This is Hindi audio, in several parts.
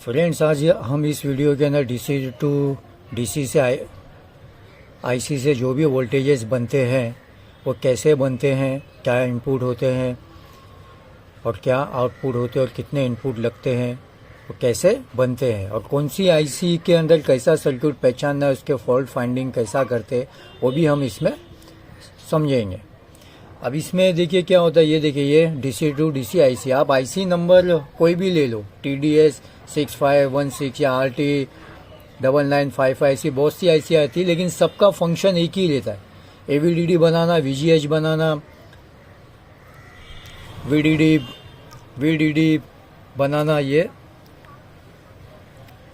फ्रेंड्स, आज हम इस वीडियो के अंदर डीसी टू डीसी से आईसी से जो भी वोल्टेजेस बनते हैं वो कैसे बनते हैं, क्या इनपुट होते हैं और क्या आउटपुट होते हैं और कितने इनपुट लगते हैं, वो कैसे बनते हैं और कौन सी आईसी के अंदर कैसा सर्किट पहचानना है, उसके फॉल्ट फाइंडिंग कैसा करते हैं वो भी हम इसमें समझेंगे। अब इसमें देखिए क्या होता है, ये देखिए ये डीसी टू डीसी आईसी, आप आईसी नंबर कोई भी ले लो, TDS 6516 या RT 9955, ऐसी बहुत सी आईसी आती है, लेकिन सबका फंक्शन एक ही रहता है, AVDD बनाना, VGH बनाना, VDD बनाना। ये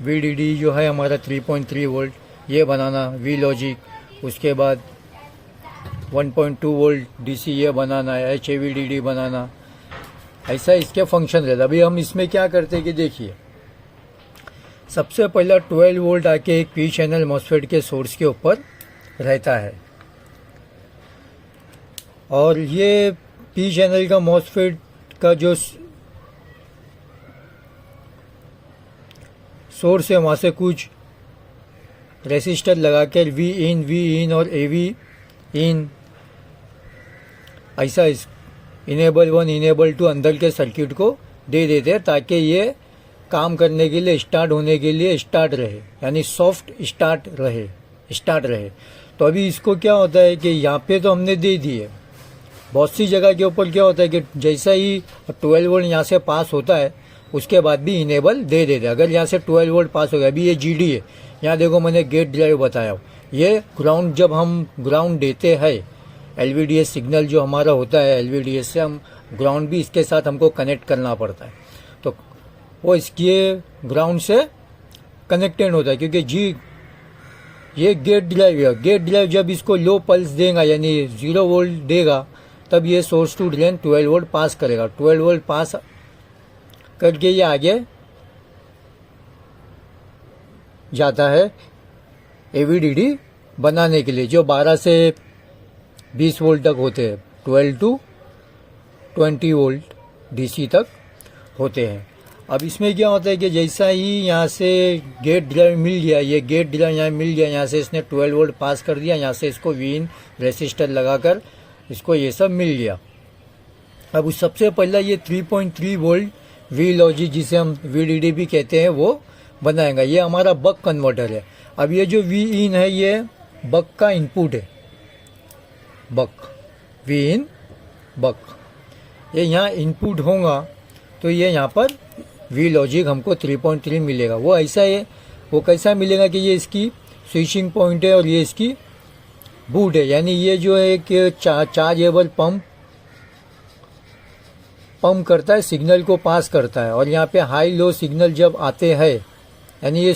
VDD जो है हमारा 3.3 वोल्ट ये बनाना, V लॉजिक, उसके बाद 1.2 वोल्ट DC ये बनाना है, HAVDD बनाना, ऐसा इसके फंक्शन रहता है। अभी हम इसमें क्या करते हैं कि देखिए, सबसे पहला 12 वोल्ट आके एक P चैनल मॉसफेट के सोर्स के ऊपर रहता है और ये P चैनल का मॉसफेट का जो सोर्स है वहाँ से कुछ रेसिस्टर लगा कर V in और AV इन ऐसा इनेबल 1 इनेबल 2 अंदर के सर्किट को दे देते हैं ताकि ये काम करने के लिए, स्टार्ट होने के लिए स्टार्ट रहे, यानी सॉफ्ट स्टार्ट रहे। तो अभी इसको क्या होता है कि यहाँ पे तो हमने दे दिए, बहुत सी जगह के ऊपर क्या होता है कि जैसा ही 12 वोल्ट यहाँ से पास होता है उसके बाद भी इनेबल दे देते। अगर यहाँ से 12 वोल्ट पास हो गया, अभी ये GD है, यहाँ देखो मैंने गेट ड्राइव बताया, ये ग्राउंड, जब हम ग्राउंड देते हैं, LVDS सिग्नल जो हमारा होता है, LVDS से हम ग्राउंड भी इसके साथ हमको कनेक्ट करना पड़ता है, तो वो इसके ग्राउंड से कनेक्टेड होता है, क्योंकि ये गेट ड्राइव है। गेट ड्राइव जब इसको लो पल्स देगा यानी 0 वोल्ट देगा, तब ये सोर्स टू ड्रेन 12 वोल्ट पास करेगा। 12 वोल्ट पास करके ये आगे जाता है AVDD बनाने के लिए, जो 12 से 20 वोल्ट तक होते हैं, 12 to 20 वोल्ट DC तक होते हैं। अब इसमें क्या होता है कि जैसा ही यहाँ से गेट ड्राइव मिल गया, ये गेट ड्राइव यहाँ मिल गया, यहाँ से इसने 12 वोल्ट पास कर दिया, यहाँ से इसको Vin रेसिस्टर लगाकर इसको ये सब मिल गया। अब उस सबसे पहला ये 3.3 वोल्ट V लॉजिक, जिसे हम VDD भी कहते हैं, वो बनाएगा। ये हमारा बक कन्वर्टर है। अब ये जो Vin है ये बक का इनपुट है, Vin बक, ये यहाँ इनपुट होगा तो ये यहाँ पर V लॉजिक हमको 3.3 मिलेगा। वो ऐसा है, वो कैसा मिलेगा कि ये इसकी स्विचिंग पॉइंट है और ये इसकी बूट है, यानी ये जो है एक चार्जेबल पंप करता है, सिग्नल को पास करता है। और यहाँ पे हाई लो सिग्नल जब आते हैं, यानी ये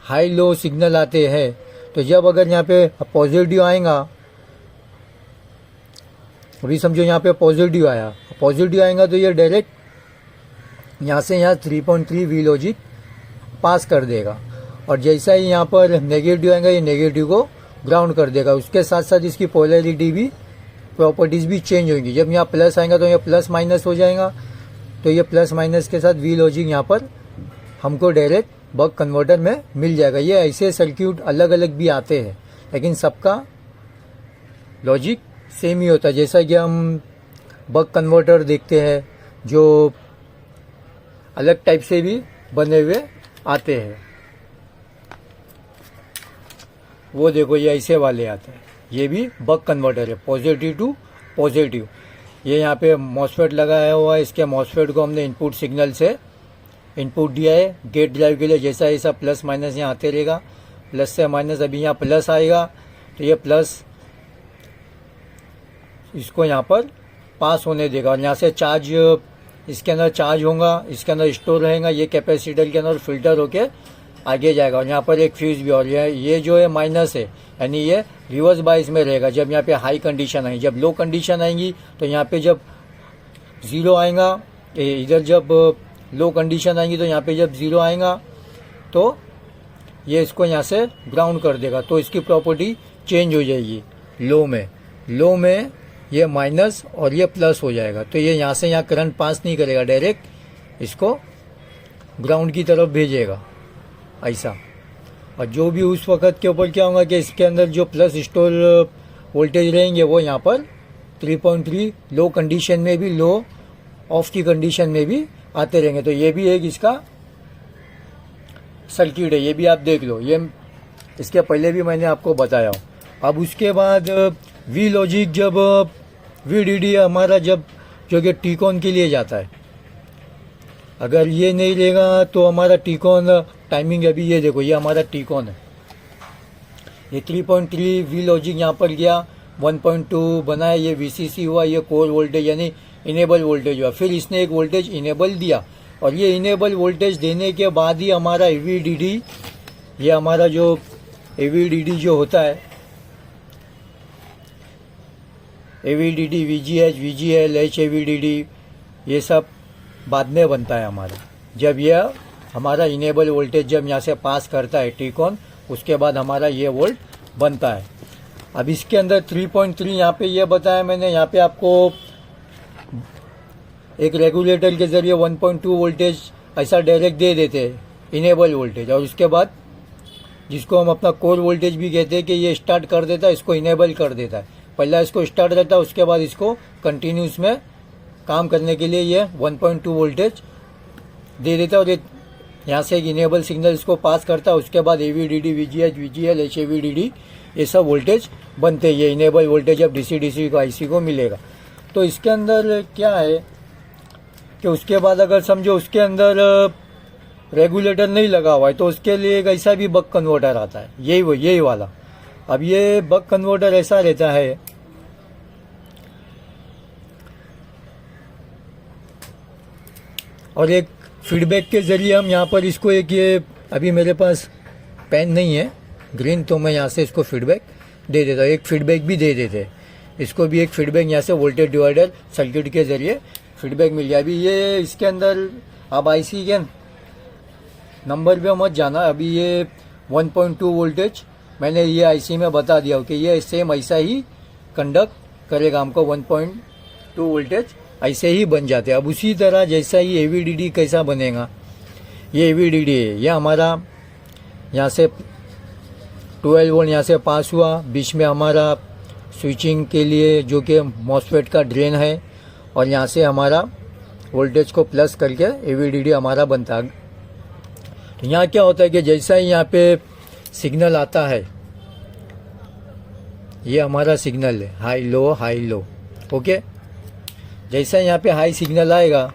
हाई लो सिग्नल आते हैं, तो जब अगर यहाँ पे पॉजिटिव आएगा, अभी समझो यहाँ पे पॉजिटिव आएगा तो ये डायरेक्ट यहाँ से यहाँ 3.3 V लॉजिक पास कर देगा, और जैसा ही यहाँ पर नेगेटिव आएगा, ये नेगेटिव को ग्राउंड कर देगा। उसके साथ साथ इसकी पोलैरिटी भी, प्रॉपर्टीज भी चेंज होंगी। जब यहाँ प्लस आएगा तो ये प्लस माइनस हो जाएगा, तो ये प्लस माइनस के साथ V लॉजिक यहाँ पर हमको डायरेक्ट बक कन्वर्टर में मिल जाएगा। ये ऐसे सर्किट अलग अलग भी आते हैं, लेकिन सबका लॉजिक सेम ही होता है। जैसा कि हम बक कन्वर्टर देखते हैं जो अलग टाइप से भी बने हुए आते हैं, वो देखो ये ऐसे वाले आते हैं, ये भी बक कन्वर्टर है, पॉजिटिव टू पॉजिटिव। ये यहाँ पे मॉसफेट लगाया हुआ है, इसके मॉसफेट को हमने इनपुट सिग्नल से इनपुट दिया है गेट ड्राइव के लिए। जैसा ऐसा प्लस माइनस यहाँ आते रहेगा, प्लस से माइनस, अभी यहाँ प्लस आएगा तो ये प्लस इसको यहाँ पर पास होने देगा, और यहाँ से चार्ज इसके अंदर चार्ज होगा, इसके अंदर स्टोर रहेगा, ये कैपेसिटर के अंदर फिल्टर होके आगे जाएगा। और यहाँ पर एक फ्यूज भी, और ये जो है माइनस है, यानी ये रिवर्स बाइस में रहेगा। जब यहाँ पे हाई कंडीशन आएगी, जब लो कंडीशन आएंगी तो यहाँ पे जब 0 आएगा, इधर जब लो कंडीशन आएंगी तो यहाँ पे जब 0 आएगा तो ये इसको यहाँ से ग्राउंड कर देगा, तो इसकी प्रॉपर्टी चेंज हो जाएगी। लो में ये माइनस और ये प्लस हो जाएगा, तो ये यहाँ से यहाँ करंट पास नहीं करेगा, डायरेक्ट इसको ग्राउंड की तरफ भेजेगा ऐसा। और जो भी उस वक्त के ऊपर क्या होगा कि इसके अंदर जो प्लस स्टोर वोल्टेज रहेंगे वो यहाँ पर 3.3 लो कंडीशन में भी, लो ऑफ की कंडीशन में भी आते रहेंगे। तो ये भी एक इसका सर्किट है, ये भी आप देख लो, ये इसके पहले भी मैंने आपको बताया हो। अब उसके बाद वी लॉजिक, जब VDD हमारा जब जो कि टीकॉन के लिए जाता है, अगर ये नहीं रहेगा तो हमारा टीकॉन टाइमिंग, अभी ये देखो ये हमारा टीकॉन है, ये 3.3 वी लॉजिक यहाँ पर गया, 1.2 बनाया, ये VCC हुआ, ये कोर वोल्टेज यानी इनेबल वोल्टेज हुआ। फिर इसने एक वोल्टेज इनेबल दिया और ये इनेबल वोल्टेज देने के बाद ही हमारा AVDD, ये हमारा जो AVDD जो होता है, AVDD, VGH, VGL, HAVDD, ये सब बाद में बनता है हमारा। जब यह हमारा इनेबल वोल्टेज जब यहाँ से पास करता है टीकॉन, उसके बाद हमारा ये वोल्ट बनता है। अब इसके अंदर 3.3 यहाँ पे ये बताया मैंने, यहाँ पे आपको एक रेगुलेटर के जरिए 1.2 वोल्टेज ऐसा डायरेक्ट दे देते हैं इनेबल वोल्टेज, और उसके बाद जिसको हम अपना कोर वोल्टेज भी कहते हैं कि ये स्टार्ट कर देता है, इसको इनेबल कर देता है। पहला इसको स्टार्ट रहता है, उसके बाद इसको कंटिन्यूस में काम करने के लिए ये 1.2 वोल्टेज दे देता है और ये यहाँ से एक इनेबल सिग्नल इसको पास करता है। उसके बाद AVDD, VGH, VGL, HAVDD ये सब वोल्टेज बनते हैं। ये इनेबल वोल्टेज अब DC को IC को मिलेगा। तो इसके अंदर क्या है कि उसके बाद अगर समझो उसके अंदर रेगुलेटर नहीं लगा हुआ है तो उसके लिए एक ऐसा भी बक कन्वर्टर आता है, यही वाला। अब ये बक कन्वर्टर ऐसा रहता है और एक फीडबैक के जरिए हम यहाँ पर इसको एक, ये अभी मेरे पास पेन नहीं है ग्रीन, तो मैं यहाँ से इसको फीडबैक दे देता हूँ। एक फीडबैक भी दे देते हैं, इसको भी एक फीडबैक यहाँ से वोल्टेज डिवाइडर सर्किट के जरिए फीडबैक मिल गया। अभी ये इसके अंदर अब IC के नंबर पे मत जाना, अभी ये 1.2 वोल्टेज मैंने ये IC में बता दिया कि ये सेम ऐसा ही कंडक्ट करेगा, हमको 1.2 वोल्टेज ऐसे ही बन जाते हैं। अब उसी तरह जैसा ही AVDD कैसा बनेगा, ये AVDD है, ये हमारा यहाँ से 12 वोल्ट यहाँ से पास हुआ, बीच में हमारा स्विचिंग के लिए जो कि मॉसफेट का ड्रेन है, और यहाँ से हमारा वोल्टेज को प्लस करके AVDD हमारा बनता है। तो यहाँ क्या होता है कि जैसा ही यहाँ पे सिग्नल आता है, ये हमारा सिग्नल है हाई लो, ओके। जैसा यहाँ पे हाई सिग्नल आएगा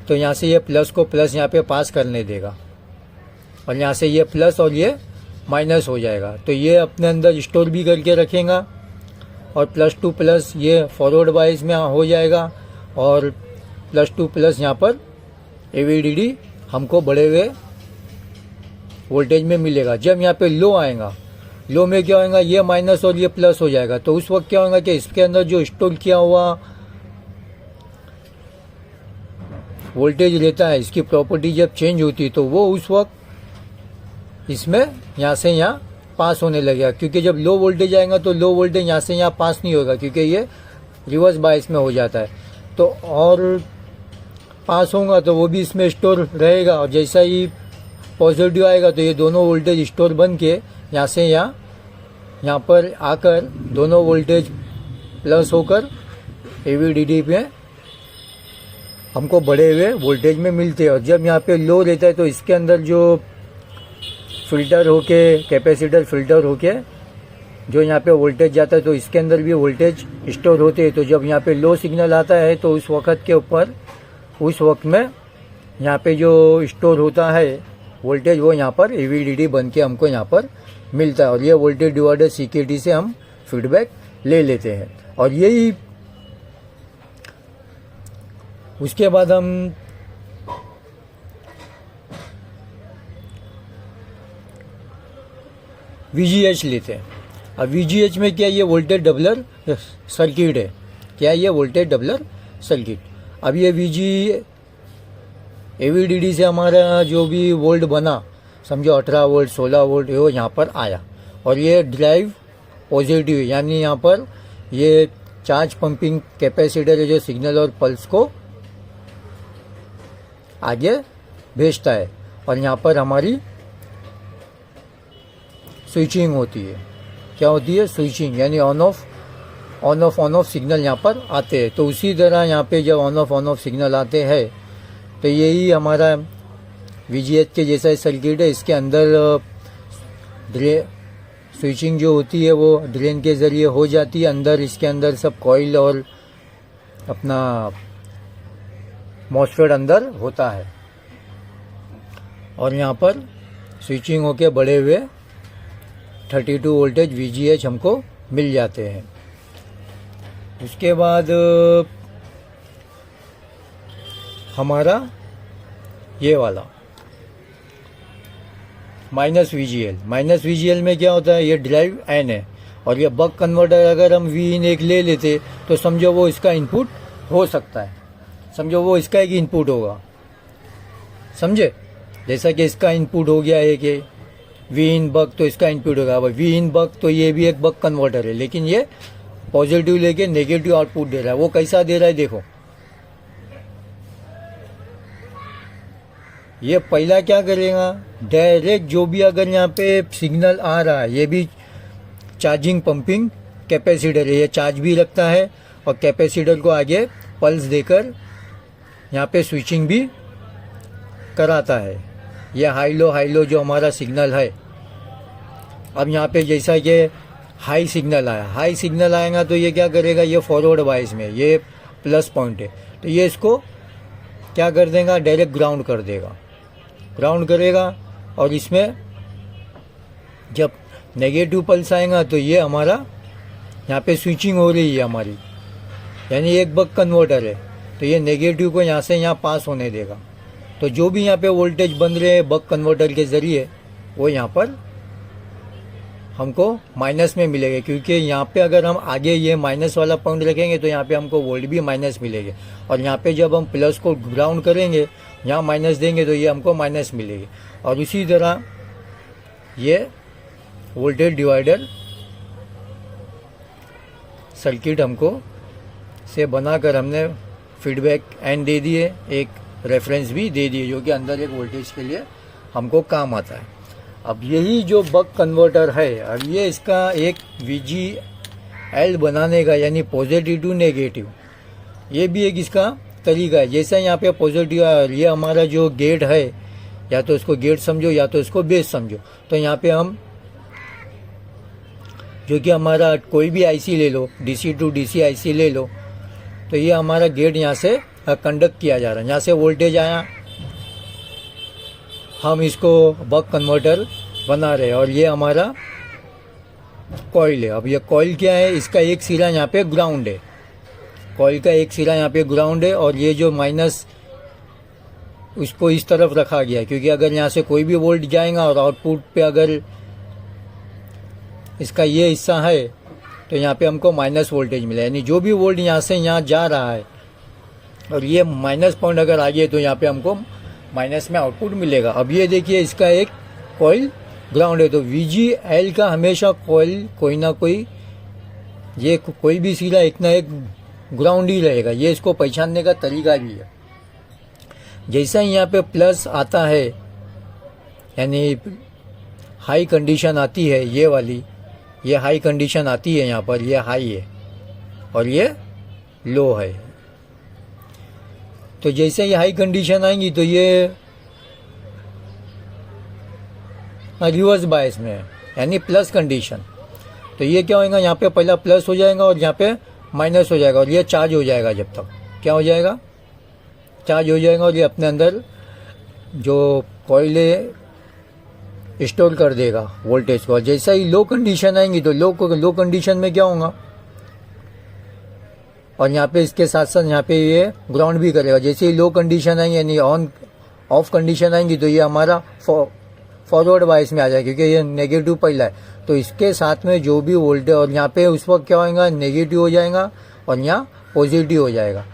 तो यहाँ से ये प्लस को प्लस यहाँ पे पास करने देगा और यहाँ से ये प्लस और ये माइनस हो जाएगा। तो ये अपने अंदर स्टोर भी करके रखेगा और प्लस टू प्लस ये फॉरवर्ड वाइज में हो जाएगा और प्लस टू प्लस यहाँ पर AVDD हमको बढ़े हुए वोल्टेज में मिलेगा। जब यहाँ पे लो आएगा, लो में क्या होगा, ये माइनस और ये प्लस हो जाएगा। तो उस वक्त क्या होगा कि इसके अंदर जो स्टोर किया हुआ वोल्टेज रहता है, इसकी प्रॉपर्टी जब चेंज होती है तो वो उस वक्त इसमें यहाँ से यहाँ पास होने लगेगा। क्योंकि जब लो वोल्टेज आएगा तो लो वोल्टेज यहाँ से यहाँ पास नहीं होगा, क्योंकि ये रिवर्स बायस में हो जाता है। तो और पास होगा तो वो भी इसमें स्टोर रहेगा, और जैसा ही पॉजिटिव आएगा तो ये दोनों वोल्टेज स्टोर बन के यहाँ से यहाँ पर आकर दोनों वोल्टेज प्लस होकर AVDD पे हमको बढ़े हुए वोल्टेज में मिलते हैं। और जब यहाँ पे लो रहता है तो इसके अंदर जो फिल्टर होके, कैपेसिटर फिल्टर होके जो यहाँ पे वोल्टेज जाता है तो इसके अंदर भी वोल्टेज स्टोर होते हैं। तो जब यहाँ पे लो सिग्नल आता है तो उस वक्त के ऊपर, उस वक्त में यहाँ पे जो स्टोर होता है वोल्टेज, वो यहाँ पर AVDD बन के हमको यहाँ पर मिलता है। और ये वोल्टेज डिवाइडर CKT से हम फीडबैक ले लेते हैं। और यही उसके बाद हम VGH लेते हैं। अब VGH में क्या, ये वोल्टेज डबलर सर्किट है। क्या ये वोल्टेज डबलर सर्किट। अब ये AVDD से हमारा जो भी वोल्ट बना, समझो 18 वोल्ट 16 वोल्ट, वो यहाँ पर आया और ये ड्राइव पॉजिटिव, यानी यहाँ पर ये चार्ज पंपिंग कैपेसिटर है जो सिग्नल और पल्स को आगे भेजता है और यहाँ पर हमारी स्विचिंग होती है। क्या होती है? स्विचिंग, यानी ऑन ऑफ सिग्नल यहाँ पर आते हैं। तो उसी तरह यहाँ पे जब ऑन ऑफ सिग्नल आते हैं तो यही हमारा VGH के जैसा सर्किट है। इसके अंदर स्विचिंग जो होती है वो ड्रेन के ज़रिए हो जाती है। अंदर इसके अंदर सब कॉइल और अपना मॉसफेट अंदर होता है और यहाँ पर स्विचिंग होके बड़े हुए 32 वोल्टेज VGH हमको मिल जाते हैं। उसके बाद हमारा ये वाला माइनस VGL में क्या होता है? ये ड्राइव N है और ये बक कन्वर्टर अगर हम Vin एक ले लेते तो समझो वो इसका इनपुट हो सकता है, समझो वो इसका एक इनपुट होगा, समझे? जैसा कि इसका इनपुट हो गया है कि Vin बक, तो इसका इनपुट होगा Vin बक, तो ये भी एक बक कन्वर्टर है, लेकिन ये पॉजिटिव लेके नेगेटिव आउटपुट दे रहा है। वो कैसा दे रहा है देखो, ये पहला क्या करेगा, डायरेक्ट जो भी अगर यहाँ पे सिग्नल आ रहा है, ये भी चार्जिंग पंपिंग कैपेसिटर है, ये चार्ज भी रखता है और कैपेसिटर को आगे पल्स देकर यहाँ पे स्विचिंग भी कराता है। ये हाई लो जो हमारा सिग्नल है। अब यहाँ पे जैसा कि हाई सिग्नल आएगा तो ये क्या करेगा, ये फॉरवर्ड वाइज में ये प्लस पॉइंट है, तो ये इसको क्या कर देगा, डायरेक्ट ग्राउंड करेगा और इसमें जब नेगेटिव पल्स आएगा तो ये हमारा यहाँ पे स्विचिंग हो रही है हमारी, यानी एक बक कन्वर्टर है, तो ये नेगेटिव को यहाँ से यहाँ पास होने देगा। तो जो भी यहाँ पे वोल्टेज बन रहे हैं बक कन्वर्टर के ज़रिए वो यहाँ पर हमको माइनस में मिलेगा, क्योंकि यहाँ पे अगर हम आगे ये माइनस वाला पॉइंट रखेंगे तो यहाँ पे हमको वोल्ट भी माइनस मिलेंगे और यहाँ पे जब हम प्लस को ग्राउंड करेंगे, यहाँ माइनस देंगे तो ये हमको माइनस मिलेगी। और इसी तरह ये वोल्टेज डिवाइडर सर्किट हमको से बनाकर हमने फीडबैक एंड दे दिए, एक रेफरेंस भी दे दिए जो कि अंदर एक वोल्टेज के लिए हमको काम आता है। अब यही जो बक कन्वर्टर है, अब ये इसका एक VGL बनाने का, यानी पॉजिटिव टू नेगेटिव, ये भी एक इसका तरीका है। जैसे यहाँ पे पॉजिटिव है और ये हमारा जो गेट है, या तो इसको गेट समझो या तो इसको बेस समझो, तो यहाँ पे हम जो कि हमारा कोई भी IC ले लो, DC टू DC IC ले लो, तो ये हमारा गेट यहाँ से कंडक्ट किया जा रहा है, यहाँ से वोल्टेज आया, हम इसको बक कन्वर्टर बना रहे हैं और ये हमारा कॉइल है। अब ये कॉइल क्या है, इसका एक सिरा यहाँ पे ग्राउंड है, कॉइल का एक सिरा यहाँ पे ग्राउंड है और ये जो माइनस उसको इस तरफ रखा गया है, क्योंकि अगर यहाँ से कोई भी वोल्ट जाएगा और आउटपुट पे अगर इसका ये हिस्सा है तो यहाँ पे हमको माइनस वोल्टेज मिला, यानी जो भी वोल्ट यहाँ से यहाँ जा रहा है और ये माइनस पॉइंट अगर आ गया तो यहाँ पे हमको माइनस में आउटपुट मिलेगा। अब ये देखिए इसका एक कॉइल ग्राउंड है, तो VGL का हमेशा कॉइल कोई ना कोई, ये कोई भी सिरा एक ना एक ग्राउंड ही रहेगा। ये इसको पहचानने का तरीका भी है। जैसा ही यहाँ पे प्लस आता है, यानी हाई कंडीशन आती है, ये वाली, ये हाई कंडीशन आती है यहाँ पर, ये हाई है और ये लो है। तो जैसे ही हाई कंडीशन आएंगी तो ये रिवर्स बायस में है, यानी प्लस कंडीशन, तो ये क्या होगा, यहाँ पे पहला प्लस हो जाएगा और यहाँ पे माइनस हो जाएगा और ये चार्ज हो जाएगा। जब तक क्या हो जाएगा, चार्ज हो जाएगा और ये अपने अंदर जो कॉइल स्टोर कर देगा वोल्टेज को। जैसा ही लो कंडीशन आएंगी तो लो कंडीशन में क्या होगा, और यहाँ पे इसके साथ साथ यहाँ पे ये ग्राउंड भी करेगा। जैसे ही लो कंडीशन आएंगी यानी ऑन ऑफ कंडीशन आएंगी तो ये हमारा फॉरवर्ड वाइस में आ जाएगा, क्योंकि ये नेगेटिव पहला है, तो इसके साथ में जो भी वोल्टेज, और यहाँ पे उस वक्त क्या होगा, नेगेटिव हो जाएगा और यहाँ पॉजिटिव हो जाएगा।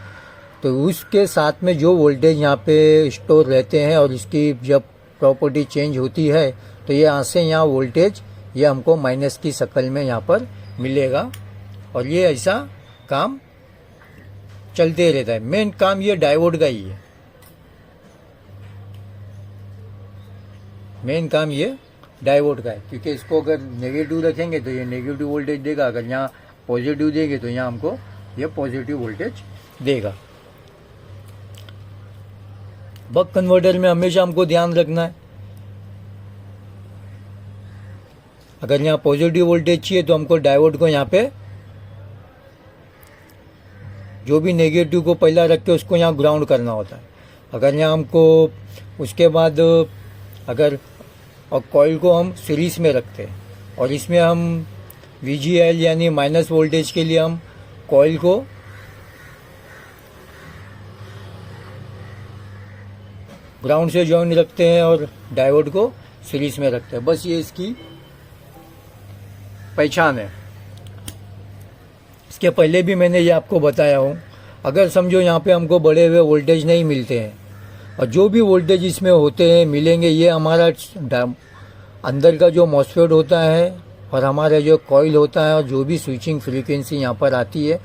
तो उसके साथ में जो वोल्टेज यहाँ पे स्टोर रहते हैं और इसकी जब प्रॉपर्टी चेंज होती है तो ये यहाँ से यहाँ वोल्टेज ये हमको माइनस की शक्ल में यहाँ पर मिलेगा और ये ऐसा काम चलते रहता है। मेन काम ये डायोड का ही है। मेन काम ये डायोड का है, क्योंकि इसको अगर नेगेटिव रखेंगे तो ये नेगेटिव वोल्टेज देगा, अगर यहाँ पॉजिटिव देंगे तो यहाँ हमको ये पॉजिटिव वोल्टेज देगा। बक कन्वर्टर में हमेशा हमको ध्यान रखना है, अगर यहाँ पॉजिटिव वोल्टेज चाहिए तो हमको डायोड को यहाँ पे जो भी नेगेटिव को पहला रख के उसको यहाँ ग्राउंड करना होता है। अगर यहाँ हमको उसके बाद अगर और कॉइल को हम सीरीज में रखते हैं और इसमें हम VGL यानी माइनस वोल्टेज के लिए हम कॉइल को ग्राउंड से जॉइन रखते हैं और डायोड को सीरीज में रखते हैं। बस ये इसकी पहचान है। इसके पहले भी मैंने ये आपको बताया हूँ, अगर समझो यहाँ पे हमको बड़े हुए वोल्टेज नहीं मिलते हैं और जो भी वोल्टेज इसमें होते हैं मिलेंगे, ये हमारा अंदर का जो मॉसफेट होता है और हमारा जो कॉइल होता है और जो भी स्विचिंग फ्रीक्वेंसी यहाँ पर आती है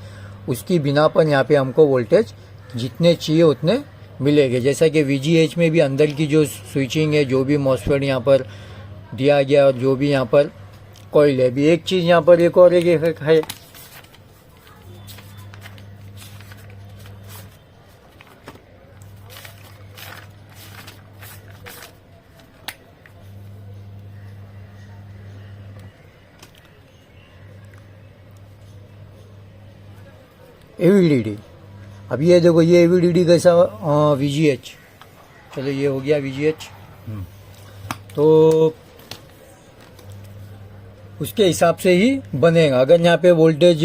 उसकी बिना पर यहाँ पे हमको वोल्टेज जितने चाहिए उतने मिलेंगे। जैसा कि VGH में भी अंदर की जो स्विचिंग है, जो भी मॉसफेट यहाँ पर दिया गया और जो भी यहाँ पर कॉइल है। अभी एक चीज़ यहाँ पर एक और एक है, AVDD। अब ये देखो ये AVDD कैसा VGH, चलो ये हो गया VGH। तो उसके हिसाब से ही बनेगा। अगर यहाँ पे वोल्टेज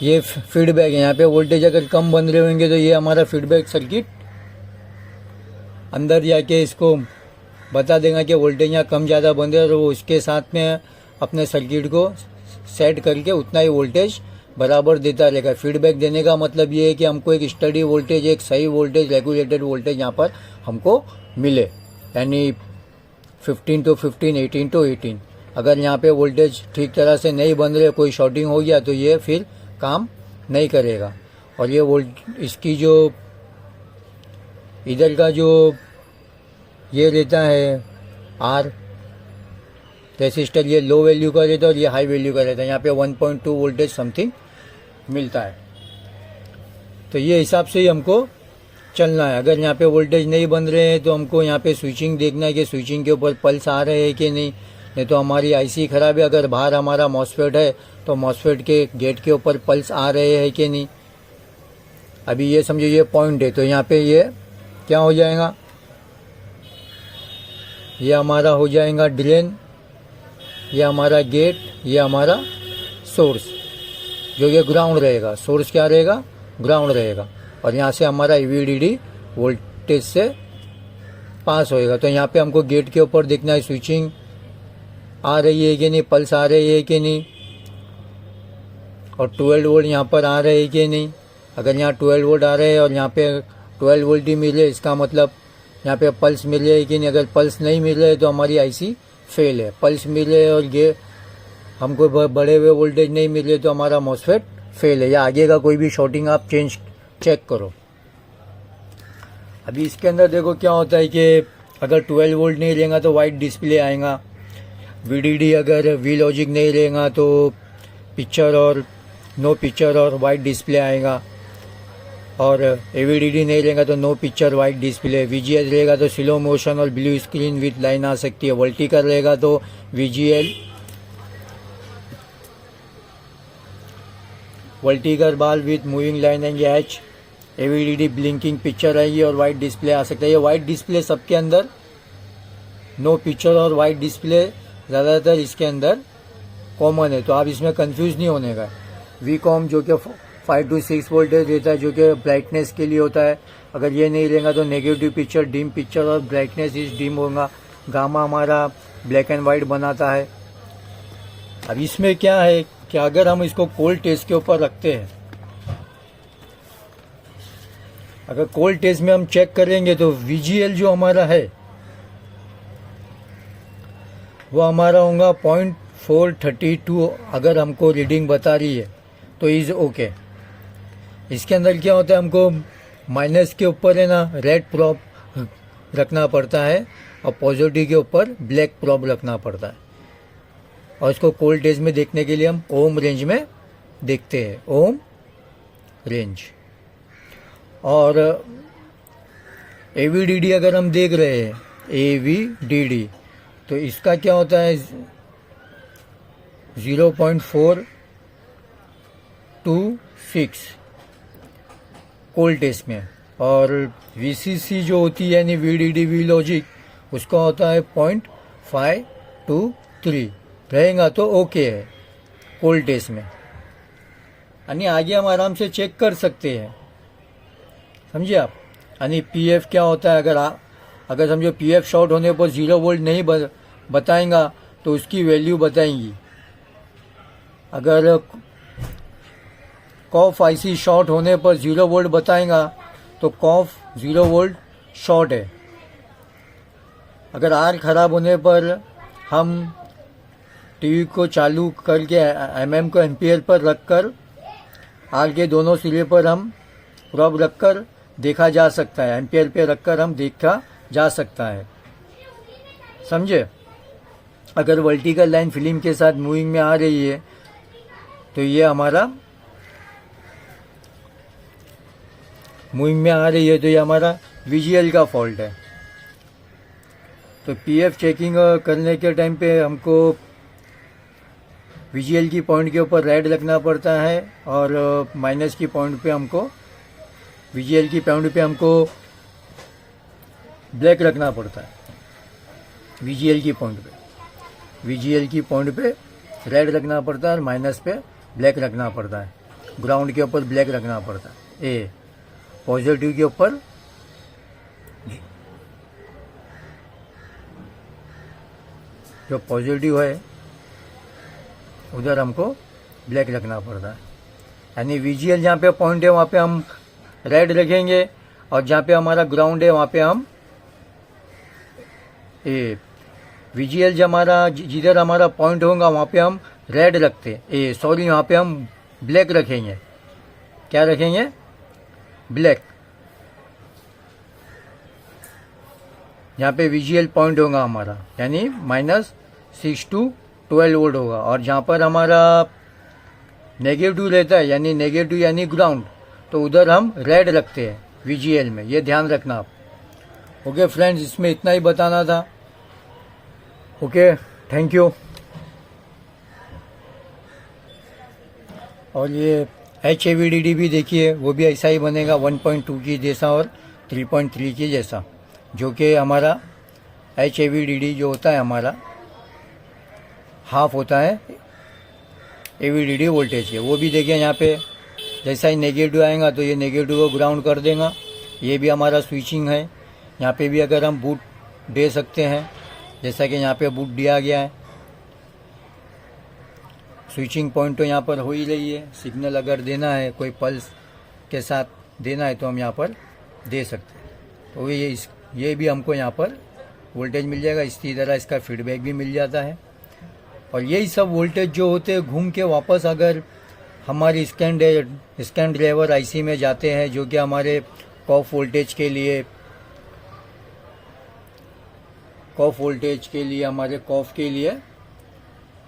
ये फीडबैक है, यहाँ पे वोल्टेज अगर कम बन रहे होंगे तो ये हमारा फीडबैक सर्किट अंदर जाके इसको बता देगा कि वोल्टेज यहाँ कम ज़्यादा बन रहा है और वो उसके साथ में अपने सर्किट को सेट करके उतना ही वोल्टेज बराबर देता रहेगा। फीडबैक देने का मतलब ये है कि हमको एक स्टडी वोल्टेज, एक सही वोल्टेज, रेगुलेटेड वोल्टेज यहाँ पर हमको मिले, यानी 15 to 15, 18 to 18। अगर यहाँ पे वोल्टेज ठीक तरह से नहीं बन रहे, कोई शॉर्टिंग हो गया तो ये फिर काम नहीं करेगा। और ये इसकी जो इधर का जो ये रहता है R रेसिस्टर, ये लो वैल्यू का रहता है और ये हाई वैल्यू का रहता है। यहाँ पे 1.2 वोल्टेज समथिंग मिलता है। तो ये हिसाब से ही हमको चलना है। अगर यहाँ पे वोल्टेज नहीं बन रहे हैं तो हमको यहाँ पे स्विचिंग देखना है कि स्विचिंग के ऊपर पल्स आ रहे हैं कि नहीं तो हमारी IC खराब है। अगर बाहर हमारा मॉसफेट है तो मॉसफेट के गेट के ऊपर पल्स आ रहे हैं कि नहीं। अभी ये समझो ये पॉइंट है, तो यहाँ पे ये क्या हो जाएगा, ये हमारा हो जाएगा ड्रेन, ये हमारा गेट, ये हमारा सोर्स, जो ये ग्राउंड रहेगा। सोर्स क्या रहेगा, ग्राउंड रहेगा। और यहाँ से हमारा AVDD वोल्टेज से पास होएगा। तो यहाँ पे हमको गेट के ऊपर देखना है स्विचिंग आ रही है कि नहीं, पल्स आ रही है कि नहीं, और 12 वोल्ट यहाँ पर आ रहे हैं कि नहीं। अगर यहाँ 12 वोल्ट आ रहे हैं और यहाँ पे 12 वोल्ट ही मिले, इसका मतलब यहाँ पे पल्स मिल रहे हैं कि नहीं। अगर पल्स नहीं मिल रहे तो हमारी IC फेल है। पल्स मिल रहे और ये हमको बड़े हुए वोल्टेज नहीं मिल रहे तो हमारा मॉसफेट फेल है। या आगे का कोई भी शॉर्टिंग आप चेक करो। अभी इसके अंदर देखो क्या होता है कि अगर 12 वोल्ट नहीं रहेगा तो वाइट डिस्प्ले आएगा। VDD अगर V लॉजिक नहीं रहेगा तो पिक्चर और नो पिक्चर और वाइट डिस्प्ले आएगा। और AVDD नहीं रहेगा तो no picture white display. VGS रहेगा तो स्लो मोशन और ब्लू स्क्रीन विथ लाइन आ सकती है। वर्टिकल रहेगा तो VGL, vertical bar with moving line and H। AVDD blinking picture आएगी और वाइट डिस्प्ले आ सकता है। ये वाइट डिस्प्ले सबके अंदर, नो पिक्चर और वाइट डिस्प्ले ज़्यादातर इसके अंदर कॉमन है, तो आप इसमें कंफ्यूज नहीं होने का। VCOM जो कि 5 to 6 वोल्टेज रहता है, जो कि ब्राइटनेस के लिए होता है। अगर ये नहीं रहेगा तो नेगेटिव पिक्चर, डिम पिक्चर और ब्राइटनेस इस डिम होगा। गामा हमारा ब्लैक एंड वाइट बनाता है। अब इसमें क्या है कि अगर हम इसको कोल्ड टेस्ट के ऊपर रखते हैं, अगर कोल्ड टेस्ट में हम चेक करेंगे तो VGL जो हमारा है वो हमारा होगा 0.432। अगर हमको रीडिंग बता रही है तो इज़ ओके। इसके अंदर क्या होता है, हमको माइनस के ऊपर है ना रेड रखना पड़ता है और पॉजिटिव के ऊपर ब्लैक प्रोब रखना पड़ता है। और इसको कोल्ड टेस्ट में देखने के लिए हम ओम रेंज में देखते हैं, ओम रेंज। और AVDD अगर हम देख रहे हैं, AVDD, तो इसका क्या होता है 0.426 कोल्ड टेस्ट में। और VCC जो होती है यानी VDD वी लॉजिक, उसका होता है 0.523 रहेगा तो ओके है कोल्ड टेस्ट में। यानी आगे हम आराम से चेक कर सकते हैं, समझिए आप। यानी PF क्या होता है, अगर समझो PF शॉर्ट होने पर 0 वोल्ट नहीं बताएगा तो उसकी वैल्यू बताएंगी। अगर कॉफ IC शॉर्ट होने पर 0 वोल्ट बताएगा तो कॉफ 0 वोल्ट शॉर्ट है। अगर आर खराब होने पर हम टीवी को चालू करके MM को एम्पियर पर रखकर आर के दोनों सिरे पर हम प्रोब रखकर देखा जा सकता है, एम्पियर पे रखकर हम देखा जा सकता है, समझे। अगर वर्टिकल लाइन फिल्म के साथ मूविंग में आ रही है तो ये हमारा मूविंग में आ रही है तो ये हमारा VGL का फॉल्ट है। तो PF चेकिंग करने के टाइम पे हमको VGL की पॉइंट के ऊपर रेड रखना पड़ता है और माइनस की पॉइंट पे हमको VGL की पॉइंट पे हमको ब्लैक रखना पड़ता है। VGL की पॉइंट पे रेड रखना पड़ता है और माइनस पे ब्लैक रखना पड़ता है। ग्राउंड के ऊपर ब्लैक रखना पड़ता है। ए पॉजिटिव के ऊपर जो पॉजिटिव है उधर हमको ब्लैक रखना पड़ता है। यानी VGL जहाँ पे पॉइंट है वहाँ पे हम रेड रखेंगे और जहाँ पे हमारा ग्राउंड है वहाँ पे हम VGL जिधर हमारा पॉइंट होगा वहाँ पे हम रेड रखते वहाँ पे हम ब्लैक रखेंगे। क्या रखेंगे? ब्लैक। यहाँ पे VGL पॉइंट होगा हमारा यानी -6 to 12 वोल्ट होगा। और जहाँ पर हमारा नेगेटिव रहता है यानी नेगेटिव यानी ग्राउंड, तो उधर हम रेड रखते हैं VGL में, ये ध्यान रखना आप। ओके फ्रेंड्स, इसमें इतना ही बताना था। Okay, thank you. और ये HAVDD भी देखिए, वो भी ऐसा ही बनेगा 1.2 की जैसा और 3.3 की जैसा, जो कि हमारा HAVDD जो होता है हमारा हाफ होता है AVDD वोल्टेज के। वो भी देखिए यहाँ पे जैसा ही नेगेटिव आएगा तो ये नेगेटिव को ग्राउंड कर देगा। ये भी हमारा स्विचिंग है। यहाँ पे भी अगर हम बूट दे सकते हैं, जैसा कि यहाँ पे बूट दिया गया है। स्विचिंग पॉइंट तो यहाँ पर हो ही रही है। सिग्नल अगर देना है कोई पल्स के साथ देना है तो हम यहाँ पर दे सकते हैं। तो ये भी हमको यहाँ पर वोल्टेज मिल जाएगा। इसी तरह इसका फीडबैक भी मिल जाता है। और यही सब वोल्टेज जो होते हैं घूम के वापस अगर हमारी स्कैन ड्राइवर IC में जाते हैं, जो कि हमारे कॉफ वोल्टेज के लिए हमारे कॉफ के लिए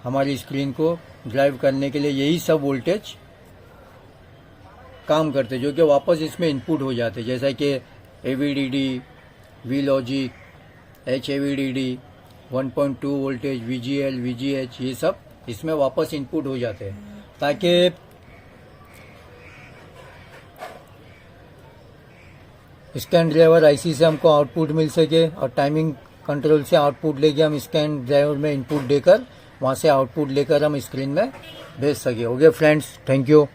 हमारी स्क्रीन को ड्राइव करने के लिए यही सब वोल्टेज काम करते हैं, जो कि वापस इसमें इनपुट हो जाते हैं। जैसा कि AVDD, V logic, HAVDD, 1.2 voltage, VGL, VGH, ये सब इसमें वापस इनपुट हो जाते हैं, ताकि स्कैन ड्राइवर IC से हमको आउटपुट मिल सके और टाइमिंग कंट्रोल से आउटपुट लेके हम स्कैन ड्राइवर में इनपुट देकर वहाँ से आउटपुट लेकर हम स्क्रीन में भेज सके। Okay friends, thank you.